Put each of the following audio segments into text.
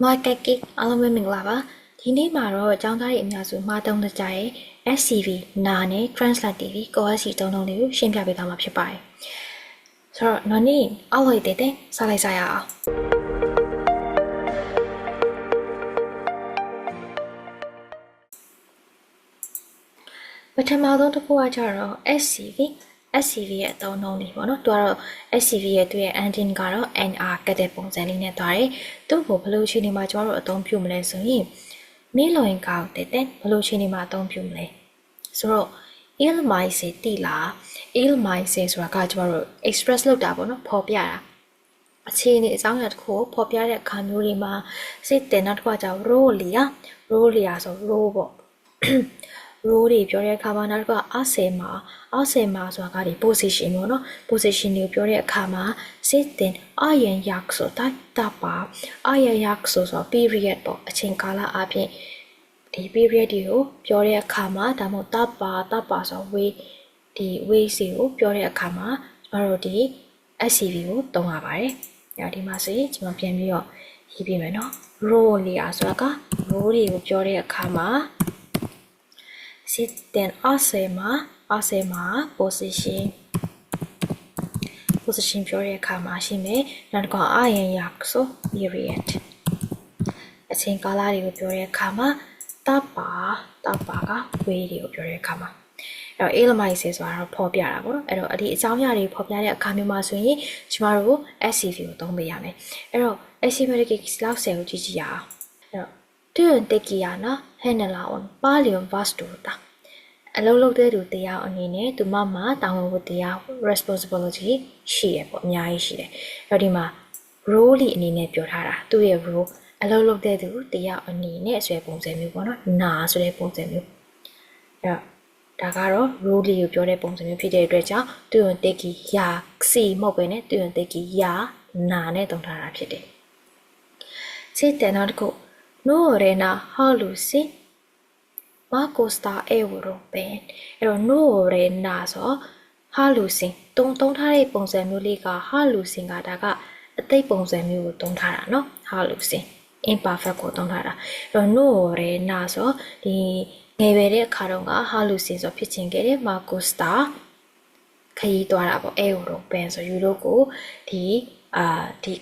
Market အားလုံးပဲမင်္ဂလာပါဒီနေ့မှာတော့အကြောင်းသားတွေအများစုမှားသုံးတဲ့ကြရဲ့ SCV နာနဲ့ Translate TV ကို SC တုံးလေးကိုရှင်းပြပေးသွားမှာဖြစ်ပါတယ်ဆိုတော့နော်နီအောက်လိုက်တဲ့စလိုက်စားရအောင်ပထမဆုံးတစ်ခုကကြတော့ SCV ရဲ့အသုံးအနှုန်းလေးပေါ့နော်သူကတော့ SCV ရဲ့သူ့ရဲ့ engine ကတော့ NR ကတဲ့ပုံစံလေးနဲ့တွားတယ်သူ့ကိုဘယ်လိုအခြေအနေမှာကျွန်တော်တို့အသုံးပြုမလဲဆိုရင်မင်းလွင်ကောက်တဲ့ဘယ်လိုအခြေအနေမှာအသုံးပြုမလဲဆိုတော့ ilmice တိလား ilmice ဆိုတာကကျွန်တော်တို့ express လုပ်တာပေါ့နော်ဖော်ပြတာအခြေအနေအကြောင်းအရာတစ်ခုကိုဖော်ပြတဲ့အခါမျိုးတွေမှာစိတ်တင်နောက်တစ်ခုကကြောင့် role ဆို role ပေါ့role တွေပြောတဲ့အခါမှာနောက်တစ်ခုကအောက်ဆယ်မှာဆိုတာကဒီ position ပေါ့နော် position ကိုပြောတဲ့အခါမှာစိတ်တင်အယံရက်ဆိုတာတပ်ပါအယံရက်ဆို period ပေါ့အချိန်ကာလအပြင်ဒီ period တွေကိုပြောတဲ့အခါမှာဒါမှမဟုတ်တပ်ပါဆို way စီကိုပြောတဲ့အခါမှာကျွန်တော်တို့ဒီ SCV ကိုသုံးရပါတယ်။အဲဒီမှာဆိုရင်ကျွန်တော်ပြန်ပြီးတော့ရေးပြမယ်နော် role လေးအားဆိုတာက role တွေကိုပြောတဲ့အခါမှာsitten asema position ပြောတဲ့အခါမှာရှိမယ်နောက်တစ်ခါအယံရက်ဆို period အချိန်ကာလတွေကိုပြောတဲ့အခါမှာတပ်ပါက way တွေကိုပြောတဲ့အခါမှာအဲ့တော့ ilmice ဆိုတာတော့ဖော်ပြတာပေါ့နော်အဲ့တော့ဒီအကြောင်းအရာတွေဖော်ပြတဲ့အခါမျိုးမှာဆိုရင်ကျမတို့ SCV ကိုသုံးပေးရမယ်အဲ့တော့ SCV ကလောက်ဆယ်ကိုကြည့်ကြရအောင်အဲ့တော့တွန်တက်ကြီးရနော်ဟဲ့နလာအောင်ပါလီယွန်ဗတ်စတူတာအလုံးလုံးတဲ့သူတရားအနေနဲ့သူမမှာတာဝန်ဝတ္တရား responsibility ရှိရပေါ့အများကြီးရှိတယ်အဲ့တော့ဒီမှာ role အနေနဲ့ပြောထားတာသူ့ရဲ့ role အလုံးလုံးတဲ့သူတရားအနေနဲ့အဆွဲပုံစံမျိုးပေါ့နော်နာဆိုတဲ့ပုံစံမျိုးအဲ့တော့ဒါကတော့ role လေးကိုပြောတဲ့ပုံစံမျိုးဖြစ်တဲ့အတွက်ကြောင့်သူ့တက်ကြီးယာစီမဟုတ်ပဲနဲ့သူ့တက်ကြီးယာနာနဲ့တုံထားတာဖြစ်တယ်စိတ်တဲ့နောက်တစ်ခု Norena halusi Macosta European အဲ့တော့ Norena ဆို halusin တုံထားတဲ့ပုံစံမျိုးလေးက halusin ကဒါကအသိပုံစံမျိုးကိုတုံထားတာเนาะ halusin imperfect ကိုတုံထားတာအဲ့တော့ Norena ဆိုဒီငယ်ပဲတဲ့အခါတုန်းက halusin ဆိုဖြစ်ချင်ခဲ့တဲ့ Macosta ခရီးသွားတာပေါ့ European ဆိုယူရိုကိုဒီ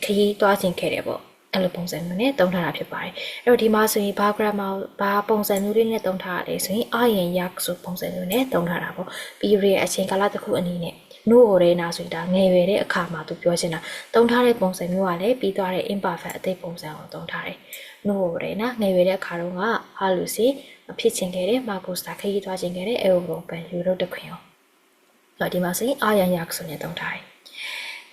ခရီးသွားခြင်းခဲ့တယ်ပေါ့အဲ့လိုပုံစံမျိုးနဲ့တုံးထားတာဖြစ်ပါတယ်အဲ့တော့ဒီမှာဆိုရင်ဘာ grammar ဘာပုံစံမျိုးလေးနဲ့တုံးထားရတယ်ဆိုရင်အယံရက်ဆိုပုံစံမျိုးနဲ့တုံးထားတာပေါ့ပြီးရအချိန်ကာလတစ်ခုအနေနဲ့ no orena ဆိုတာငယ်ရွယ်တဲ့အခါမှာသူပြောချင်တာတုံးထားတဲ့ပုံစံမျိုးကလည်းပြီးသွားတဲ့ imperfect အသိပုံစံကိုတုံးထားတယ် no orena ငယ်ရွယ်တဲ့အခါတုန်းကဟာလူစီဖြစ်ချင်ခဲ့တဲ့ Macosta ခရီးသွားချင်ခဲ့တဲ့ European ယူရိုတခွင်ရောအဲ့ဒီမှာဆိုရင်အယံရက်ဆိုနဲ့တုံးထားတယ်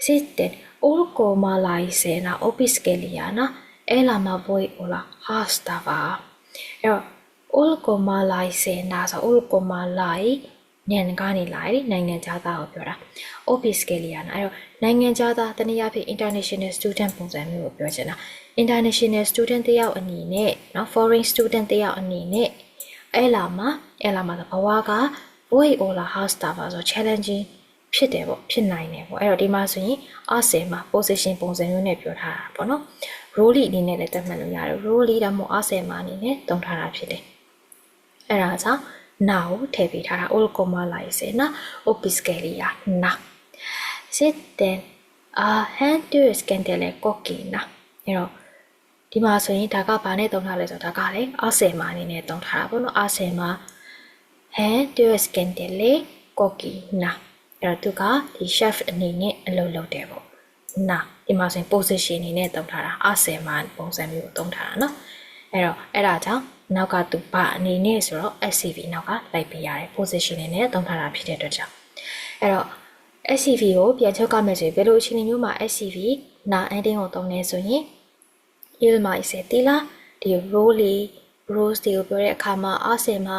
Sitten ulkomaalaisena opiskelijana elämä voi olla haastavaa. Ja ulkomaalaisena so ulkomaalainen kaanilainenနိုင်ငံခြားသားကိုပြောတာ opiskelijana အဲ့တော့နိုင်ငံခြားသားတနည်းအားဖြင့် international student ပုံစံမျိုးကိုပြောချင်တာ international student တယောက်အနေနဲ့เนาะ foreign student တယောက်အနေနဲ့အဲ့လာမှာဘဝက voi olla haastavaa ဆို challengingဖြစ်တယ်ပေါ့ဖြစ်နိုင်တယ်ပေါ့အဲ့တော့ဒီမှာဆိုရင်အဆယ်မှာ position ပုံစံမျိုးနဲ့ပြောထားတာပေါ့နော် role အနေနဲ့လည်းသတ်မှတ်လို့ရတယ် role ဒါမှမဟုတ်အဆယ်မှာအနေနဲ့သုံးထားတာဖြစ်တယ်အဲ့ဒါကြောင့်နာကိုထည့်ပေးထားတာ ulkomaalaisena opiskelijana sitten hän työskentelee kokkina အဲ့တော့ဒီမှာဆိုရင်ဒါကဘာနဲ့သုံးထားလဲဆိုတော့ဒါကလည်းအဆယ်မှာအနေနဲ့သုံးထားတာပေါ့နော်အဆယ်မှာ hän työskentelee kokkinaအဲ့တော့သူကဒီ chef အနေနဲ့အလုပ်လုပ်တယ်ပေါ့နာဒီမှာဆိုရင် position အနေနဲ့တုံးထားတာအဆယ်မှာပုံစံမျိုးကိုတုံးထားတာเนาะအဲ့တော့အဲ့ဒါကြောင့်နောက်ကသူဘာအနေနဲ့ဆိုတော့ SCV နောက်ကလိုက်ပေးရတယ် position အနေနဲ့တုံးထားတာဖြစ်တဲ့အတွက်ကြောင့်အဲ့တော့ SCV ကိုပြန်ချုပ်ကမယ်ဆိုရင်ဘယ်လိုအခြေအနေမျိုးမှာ SCV နာ ending ကိုတုံးနေဆိုရင် ilmice တိလားဒီ roles တွေကိုပြောတဲ့အခါမှာအဆယ်မှာ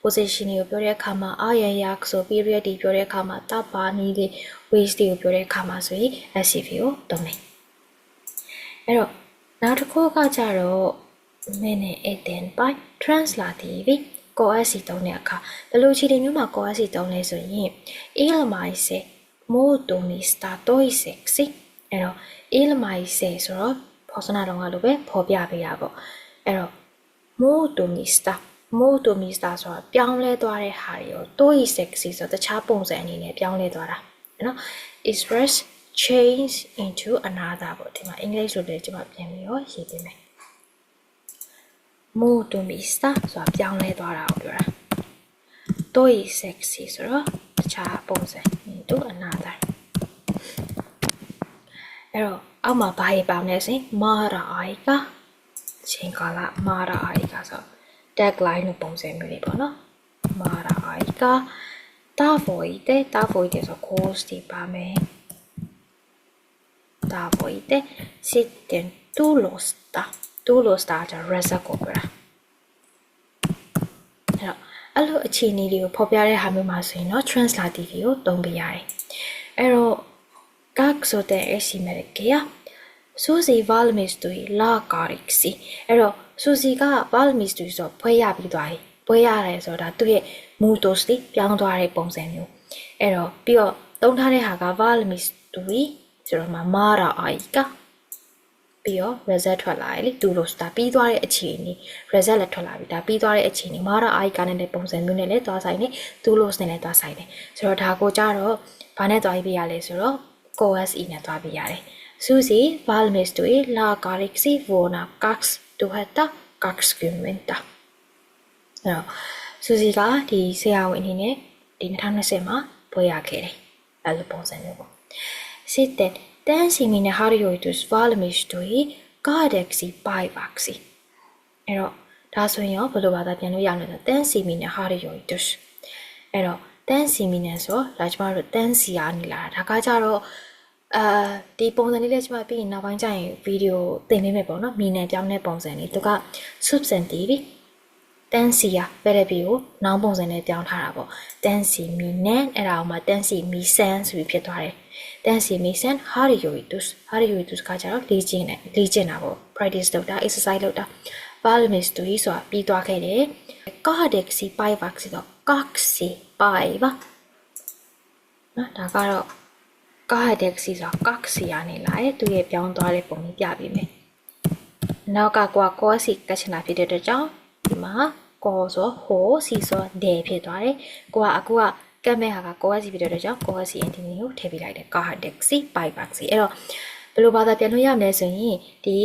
position ကိုပြောတဲ့အခါမှာအယံရက်ဆို period တွေပြောတဲ့အခါမှာတပ်ပါနည်းလေး ways တွေကိုပြောတဲ့အခါမှာဆိုရင် SCV ကိုသုံးတယ်အဲ့တော့နောက်တစ်ခုကကြတော့ minute 18 by translative ကို SC သုံးတဲ့အခါဘယ်လိုအခြေအနေမျိုးမှာကို SC သုံးလဲဆိုရင် ilmice molto sta 2 sexy အဲ့တော့ ilmice ဆိုတော့ ဖော်စနာတော့ငါလိုပဲဖော်ပြပေးရပေါ့အဲ့တော့ molto mista ဆိုတာပြောင်းလဲသွားတဲ့ဟာတွေရော toi sexy ဆိုတခြားပုံစံအနေနဲ့ပြောင်းလဲသွားတာနော် express change into another ပေါ့ဒီမှာအင်္ဂလိပ်လိုလည်းကျွန်မပြန်ပြီးတော့ရေးပေးမယ် molto mista ဆိုတာပြောင်းလဲသွားတာကိုပြောတာ toi sexy ဆိုတော့တခြားပုံစံ into another အဲ့တော့အောက်မှာဘာရေးပေါင်းလဲဆိုရင် mara aika ချင်းကလာ mara aika ဆို tagline လို့ပုံစံမျိုးလေးပေါ့နော် mara aika tavoite ဆို course ဒီပါမယ် tavoite sitten tulosta จะ result ကိုပြောတာအဲ့လိုအခြေအနေတွေကိုဖော်ပြတဲ့ဟာမျိုးမှာဆိုရင်တော့ translative ကိုသုံးပြရတယ်အဲ့တော့ какဆိုတဲ့ estimated က Susi valmistui la carixi အဲ့တော့ Susi က valmistui ဆိုဖွဲ့ရပြီးသွားပြီဖွဲ့ရတယ်ဆိုတာသူ့ရဲ့ mutos တိပြောင်းသွားတဲ့ပုံစံမျိုးအဲ့တော့ပြီးတော့သုံးထားတဲ့ဟာက valmistui ဆိုတော့ mara aika ပြီးတော့ result ထွက်လာတယ်လေသူလို့ဒါပြီးသွားတဲ့အခြေအနေ result လည်းထွက်လာပြီဒါပြီးသွားတဲ့အခြေအနေ mara aika နဲ့လည်းပုံစံမျိုးနဲ့လည်းသွားဆိုင်နေသူလို့နဲ့လည်းသွားဆိုင်နေဆိုတော့ဒါကိုကြတော့ဘာနဲ့သွားပြီးရလဲဆိုတော့ COSE နဲ့သွားပြီးရတယ်Susi valmistui la carixi vuonna 2020 အဲ့တော့ Susi ကဒီဆရာဝန်အနေနဲ့ဒီ2020မှာပွဲရခဲ့တယ်အဲ့လိုပုံစံမျိုးပေါ့ Sitten Tensimine harjoitus valmistui 8 päiväksi အဲ့တော့ဒါဆိုရင်ရောဘယ်လိုဘာသာပြန်လို့ရမလဲဆို Tensimine harjoitus အဲ့တော့ Tensimine ဆိုလာကျမတို့ Tensia နေလာတာဒါကကြတော့ဒီပုံစံလေးလည်းကျွန်မပြီးရင်နောက်ပိုင်းကျရင်ဗီဒီယိုသင်ပေးမယ်ပေါ့နော်မီနယ်ပြောင်းတဲ့ပုံစံလေးသူက substantive tensia ပဲတဲ့ပြီးကိုနောင်ပုံစံနဲ့ပြောင်းထားတာပေါ့ tensi minen အဲ့ဒါအောင်မှာ tensi misan ဆိုပြီးဖြစ်သွားတယ် tensi misan harjoitus ကကြတော့လေ့ကျင့်တာပေါ့ practice လုပ်တာ exercise လုပ်တာ valmistui ဆိုတာပြီးသွားခဲ့တယ် kahdeksan päiväksi ဆိုတော့ kaksi päivä နော်ဒါကတော့kahdeksan ဆိုတာ kaksi ရနေလာရဲ့သူရဲ့ပြောင်းသွားတဲ့ပုံလေးပြပေးမယ်နောက်ကကွာ cosi ကချင်တာဖြစ်တဲ့အတွက်ကြောင့်ဒီမှာ ကိုဆို ho စီဆို de ဖြစ်သွားတယ်ကိုကအခုကကတ်မဲ့ဟာက cosi ဖြစ်တဲ့အတွက်ကြောင့် cosi entity ကိုထည့်ပေးလိုက်တယ် kahdeksan päiväksi အဲ့တော့ဘယ်လိုဘာသာပြန်လို့ရမလဲဆိုရင်ဒီ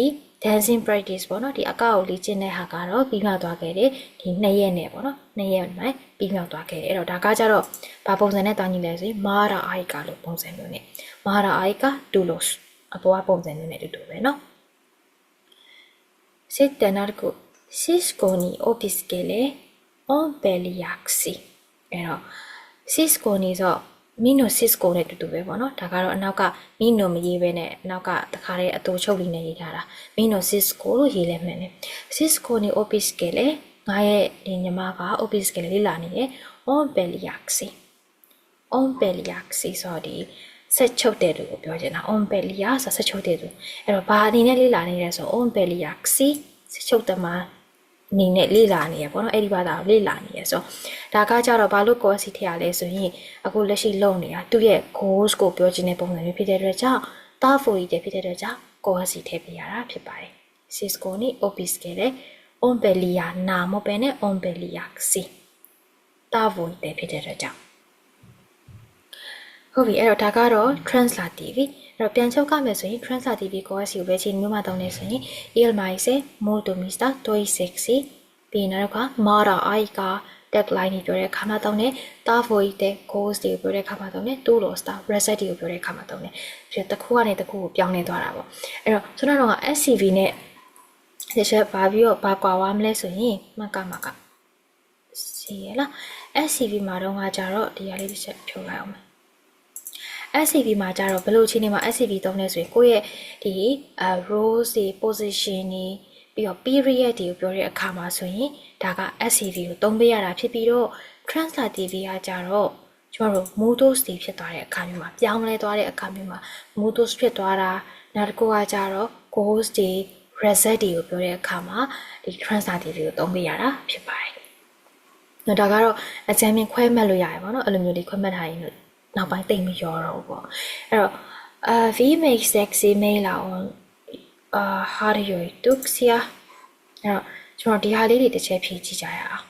dancing practice ပေါ့နော်ဒီအကောက်ကိုလေ့ကျင့်တဲ့ဟာကတော့ပြီးမှသွားခဲ့တယ်ဒီ2ရက်နဲ့ပေါ့နော်2ရက်နဲ့ပြီးမှသွားခဲ့တယ်အဲ့တော့ဒါကကြတော့ဘာပုံစံနဲ့တောင်းကြည့်လဲဆိုရင် mara aika လို့ပုံစံမျိုးနဲ့ mara aika tulos အပေါ်ကပုံစံမျိုးနဲ့တူတူပဲနော် Sitten narku siskoni opiskele ompeliaksi အဲ့တော့ siskoni ဆိုမင်းတို့ Cisco နဲ့တူတူပဲပေါ့နော်ဒါကတော့အနောက်ကမင်းတို့မရေးပဲနဲ့အနောက်ကတခါတည်းအတူချုပ်လေးနဲ့ရေးထားတာမင်းတို့ Cisco လို့ရေးလဲမှန်တယ် Cisco နဲ့ office ကလည်းငါရဲ့ဒီညီမက office ကလေးလေ့လာနေတယ် ompeliaksi ဆိုဒီဆက်ချုပ်တဲ့သူကိုပြောချင်တာ ompelia ဆိုဆက်ချုပ်တဲ့သူအဲ့တော့ဘာအနေနဲ့လေ့လာနေလဲဆို ompeliaksi ဆက်ချုပ်တမှာအနေနဲ့လေ့လာနေရပေါ့နော်အဲ့ဒီဘာသာကိုလေ့လာနေရဆိုဒါကကြတော့ဘာလို့ course ထည့်ရလဲဆိုရင်အခုလက်ရှိလုပ်နေတာသူ့ရဲ့ goals ကိုပြောချင်တဲ့ပုံစံမျိုးဖြစ်တဲ့အတွက်ကြောင့် tavoite ဖြစ်တဲ့အတွက်ကြောင့် course ထည့်ပေးရတာဖြစ်ပါတယ် Cisco နဲ့ office ကလည်း ompelia နာမပဲနဲ့ ompeliaksi tavoite ဖြစ်တဲ့အတွက်ကြောင့်ဟုတ်ပြီအဲ့တော့ဒါကတော့ translative အဲ့တော့ပြန်ချုပ်ကမယ်ဆိုရင် translative course ကိုပဲချိန်မျိုးမှတောင်းနေဆိုရင် il maise molto mista toi sexy ပြီးရင်တော့ mara aika tagline တွေပြောတဲ့အခါမှာတောင်းနေ tavoite course တွေပြောတဲ့အခါမှာတောင်းနေ tu lo sta result တွေကိုပြောတဲ့အခါမှာတောင်းနေပြီးတော့တစ်ခုကနေတစ်ခုကိုပြောင်းနေသွားတာပေါ့အဲ့တော့ကျွန်တော်က SCV နဲ့ဒီချက်ဘာပြီးတော့ဘာကွာဝါမလဲဆိုရင်မကစီရလား SCV မှာတော့ငါကြတော့ဒီဟာလေးတစ်ချက်ဖြုတ်လိုက်အောင်SCV မှာကြတော့ဘယ်လိုအခြေအနေမှာ SCV သုံးလဲဆိုရင်ကိုယ့်ရဲ့ဒီroles တွေ position တွေပြီးတော့ period တွေကိုပြောတဲ့အခါမှာဆိုရင်ဒါက SCV ကိုသုံးပေးရတာဖြစ်ပြီးတော့ translative ကကြတော့ကျမတို့ modals တွေဖြစ်သွားတဲ့အခါမျိုးမှာပြောင်းလဲသွားတဲ့အခါမျိုးမှာ modals ဖြစ်သွားတာနောက်တစ်ခုကကြတော့ goals တွေ result တွေကိုပြောတဲ့အခါမှာဒီ translative ကိုသုံးပေးရတာဖြစ်ပါတယ်။ဒါကတော့အကြမ်းမြင်ခွဲမှတ်လို့ရတယ်ပေါ့နော်အဲ့လိုမျိုးလေးခွဲမှတ်ထားရင်နောက်ပိုင်းတိတ်မရောတော့ဘူးပေါ့အဲ့တော့V make sexy mail on har jag duktiga အဲ့တော့ကျွန်တော်ဒီဟာလေးတွေတစ်ချက်ဖြည့်ကြည့်ကြရအောင်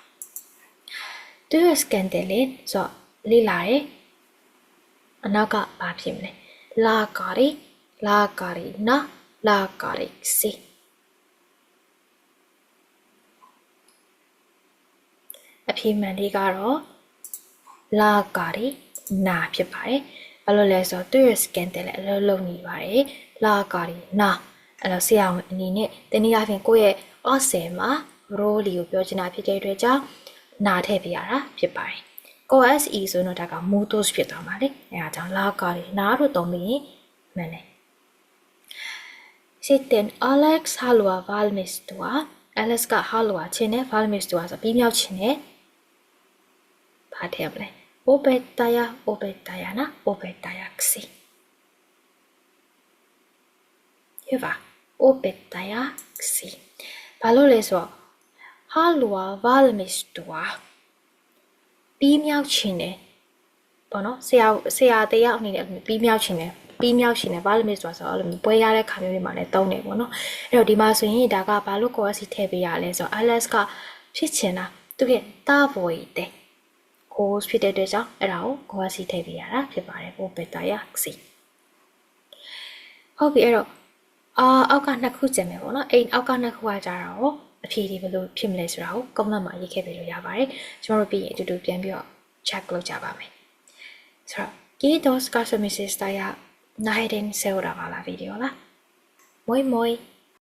Du skandalen ဆိုလေးလာတယ်အနောက်ကဘာဖြစ်မလဲ la cari na la cari si အဖြေမှန်လေးကတော့ la cari na ဖြစ်ပါတယ်ဘာလို့လဲဆိုတော့သူ့ရဲ့ scandal အလုပ်လုပ်နေပါတယ် la cari na အဲ့တော့ဆရာဝန်အနေနဲ့တနည်းအားဖြင့်ကိုယ့်ရဲ့ ossel မှာ role ကိုပြောချင်တာဖြစ်တဲ့အတွက်ကြောင့်နာထည့်ပြရတာဖြစ်ပါတယ် COSE ဆိုတော့ဒါက motos ဖြစ်သွားမှာလေအဲဒါကြောင့် la cari na လို့သုံးပြီးရင်မှန်တယ် Sitten Alex haluaa valmistua Alex က haluaa ခြင်းနဲ့ valmistua ဆိုပြီးမြောက်ခြင်းနဲ့ဘာထည့်မလဲ opettajana opettajaksi Hyvä opettajaksi ဘာလို့လဲဆိုတော့ haluaa valmistua ပြီးမြောက်ခြင်းနဲ့ပေါ့နော်ဆရာတရားအနေနဲ့ပြီးမြောက်ခြင်းနဲ့ဘာလို့လဲဆိုတော့အဲ့လိုပွဲရတဲ့ခါမျိုးတွေမှာလည်းတုံးနေပေါ့နော်အဲ့တော့ဒီမှာဆိုရင်ဒါကဘာလို့ကိုယ်စီထည့်ပေးရလဲဆိုတော့ Alex ကဖြစ်ချင်တာသူရဲ့တာဘွေတဲ့ကိုဖြစ်တဲ့အတွက်ကြောင့်အဲ့ဒါကိုကိုယ်စီထည့်ပေးရတာဖြစ်ပါတယ်ပိုပက်တာရစီဟုတ်ပြီအဲ့တော့အောက်ကနှစ်ခုကျန်မယ်ပေါ့နော်အဲ့အောက်ကနှစ်ခုကကြတော့အဖြေတွေဘယ်လိုဖြစ်မလဲဆိုတာကို comment မှာရေးခဲ့ပေးလို့ရပါတယ်ကျွန်တော်တို့ပြီးရင်အတူတူပြန်ပြီးတော့ check လုပ်ကြပါမယ်ဆိုတော့ Kiitos kasvamisesta ja näiden seuraavalla videolla. Moi moi!